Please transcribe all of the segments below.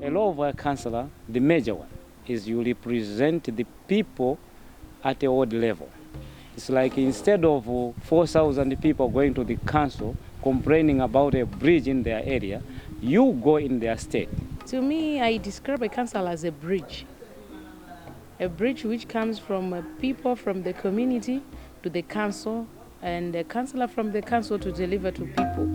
A role of a councillor, the major one, is you represent the people at a ward level. It's like instead of 4,000 people going to the council complaining about a bridge in their area, you go in their state. To me, I describe a council as a bridge which comes from people from the community to the council, and a councillor from the council to deliver to people.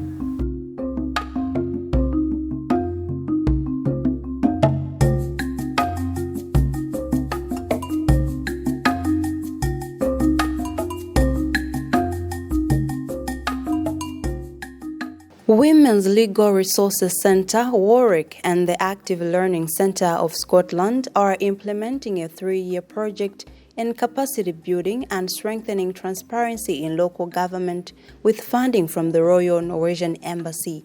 Women's Legal Resources Centre, WORLEC, and the Active Learning Centre of Scotland are implementing a 3-year project in capacity building and strengthening transparency in local government with funding from the Royal Norwegian Embassy.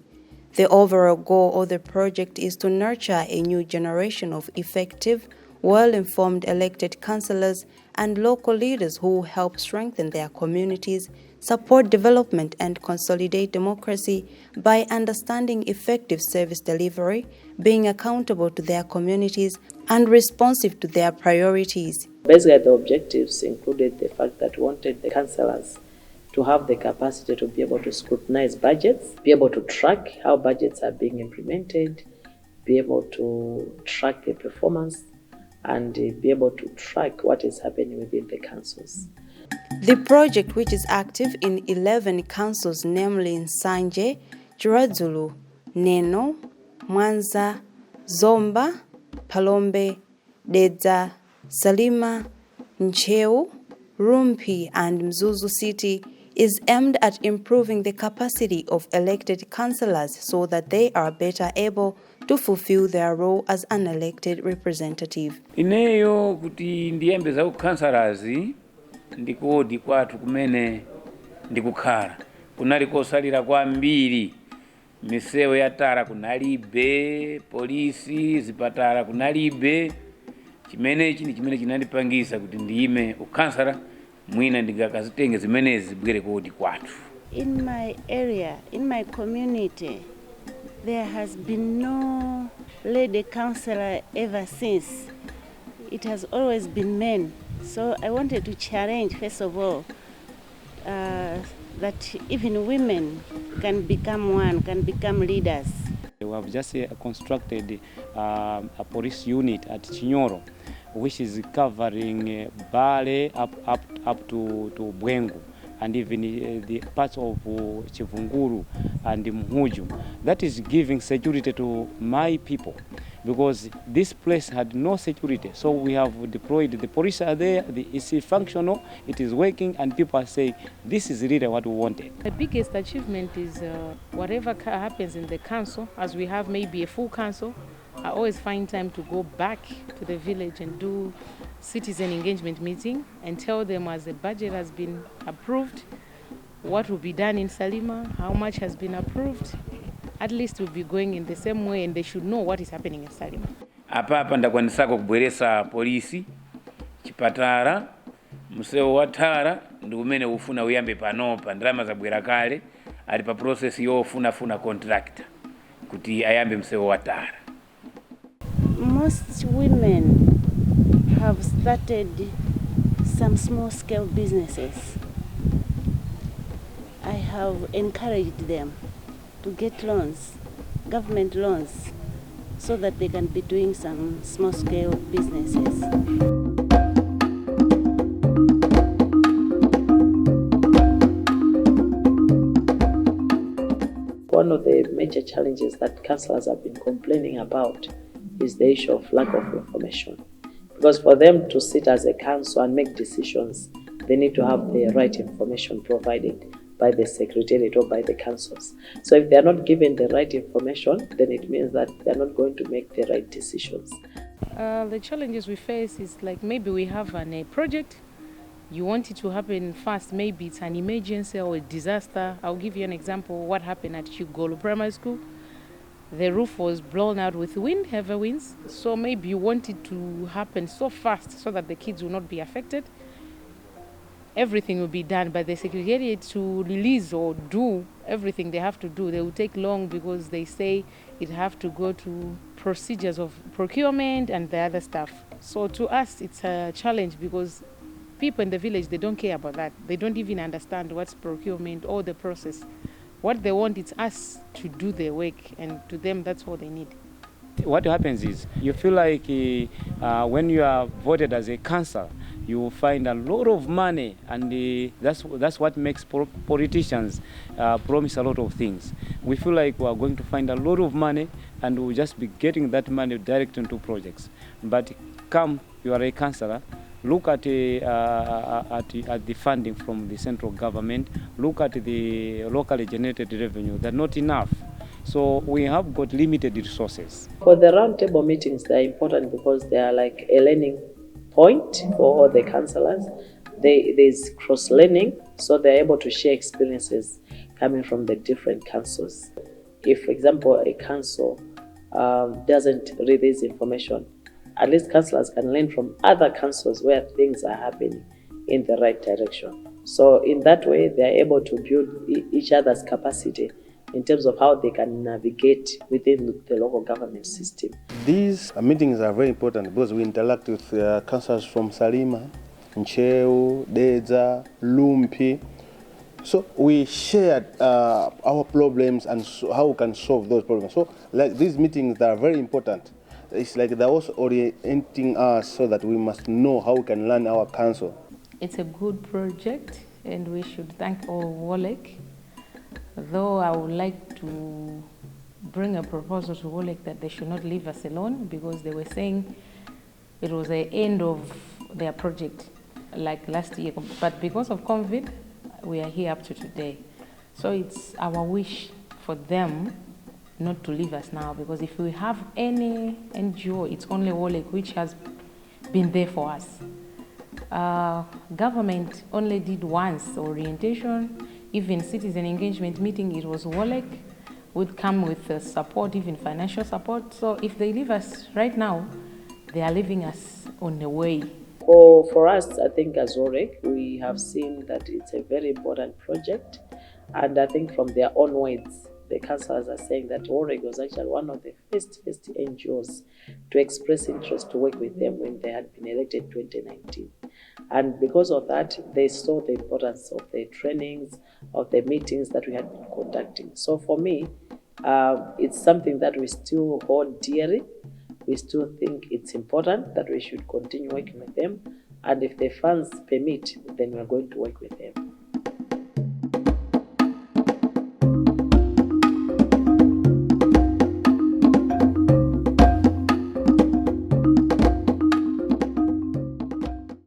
The overall goal of the project is to nurture a new generation of effective, well-informed elected councillors and local leaders who help strengthen their communities, support development and consolidate democracy by understanding effective service delivery, being accountable to their communities and responsive to their priorities. Basically, the objectives included the fact that we wanted the councillors to have the capacity to be able to scrutinize budgets, be able to track how budgets are being implemented, be able to track the performance, and be able to track what is happening within the councils. The project, which is active in 11 councils, namely in Sanje, Chiradzulu, Neno, Mwanza, Zomba, Palombe, Dedza, Salima, Ncheu, Rumpi, and Mzuzu City, is aimed at improving the capacity of elected councillors so that they are better able to fulfill their role as an elected representative. Ineyo kuti ndiyembe za councillors ndikodi kwatu kumene ndikukhala kunali kosalira kwambiri, misewu yatara kunalibe, polisi zipatala kunalibe. Chimenechi ndi chimene chinandipangisa kuti ndiyime ukhansala mwina ndingakazitenge zimenezi zibwere kodi kwatu. In my area, in my community, there has been no lady councillor ever since. It has always been men. So I wanted to challenge, first of all, that even women can become one, can become leaders. We have just constructed a police unit at Chinyoro, which is covering Bale up to Bwengu, and even the parts of Chivunguru and Mhuju. That is giving security to my people, because this place had no security. So we have deployed, the police are there, it's functional, it is working, and people are saying, this is really what we wanted. The biggest achievement is whatever happens in the council, as we have maybe a full council, I always find time to go back to the village and do citizen engagement meeting and tell them, as the budget has been approved, what will be done in Salima, how much has been approved. At least we'll be going in the same way, and they should know what is happening in Salima. Apa ndakwanisako kubweresa polisi, chipatala, msewu watara, ndi umene ufuna uyambe panopa, ndalama zabwera kale, ali pa process yofuna contractor kuti ayambe msewu watara. Most women have started some small-scale businesses. I have encouraged them to get loans, government loans, so that they can be doing some small-scale businesses. One of the major challenges that councillors have been complaining about is the issue of lack of information. Because for them to sit as a council and make decisions, they need to have the right information provided by the secretariat or by the councils. So if they are not given the right information, then it means that they are not going to make the right decisions. The challenges we face is like maybe we have a project, you want it to happen fast, maybe it's an emergency or a disaster. I'll give you an example what happened at Chugolo Primary School. The roof was blown out with wind, heavy winds, so maybe you want it to happen so fast so that the kids will not be affected. Everything will be done by the secretariat to release or do everything they have to do. They will take long because they say it have to go to procedures of procurement and the other stuff. So to us, it's a challenge because people in the village, they don't care about that. They don't even understand what's procurement or the process. What they want is us to do their work, and to them, that's all they need. What happens is you feel like when you are voted as a councillor, you will find a lot of money, and that's what makes politicians promise a lot of things. We feel like we are going to find a lot of money, and we'll just be getting that money direct into projects. But come, you are a councillor, look at the funding from the central government, look at the locally generated revenue. They're not enough. So we have got limited resources. For the roundtable meetings, they're important because they are like a learning point for all the councillors. There's cross-learning, so they're able to share experiences coming from the different councils. If, for example, a council doesn't read this information, at least councillors can learn from other councils where things are happening in the right direction. So in that way, they're able to build each other's capacity in terms of how they can navigate within the local government system. These meetings are very important because we interact with councillors from Salima, Ncheu, Dedza, Lumpi. So we shared our problems and how we can solve those problems. So like these meetings, they are very important. It's like they're also orienting us so that we must know how we can learn our council. It's a good project, and we should thank all WORLEC. Though I would like to bring a proposal to WORLEC that they should not leave us alone, because they were saying it was the end of their project like last year. But because of COVID, we are here up to today. So it's our wish for them not to leave us now, because if we have any NGO, it's only WORLEC which has been there for us. Government only did once orientation. Even citizen engagement meeting, it was WORLEC, would come with support, even financial support. So if they leave us right now, they are leaving us on the way. For us, I think as WORLEC, we have seen that it's a very important project. And I think from their own words, the councillors are saying that WORLEC was actually one of the first NGOs to express interest to work with them when they had been elected in 2019. And because of that, they saw the importance of the trainings, of the meetings that we had been conducting. So for me, it's something that we still hold dearly. We still think it's important that we should continue working with them. And if the funds permit, then we're going to work with them.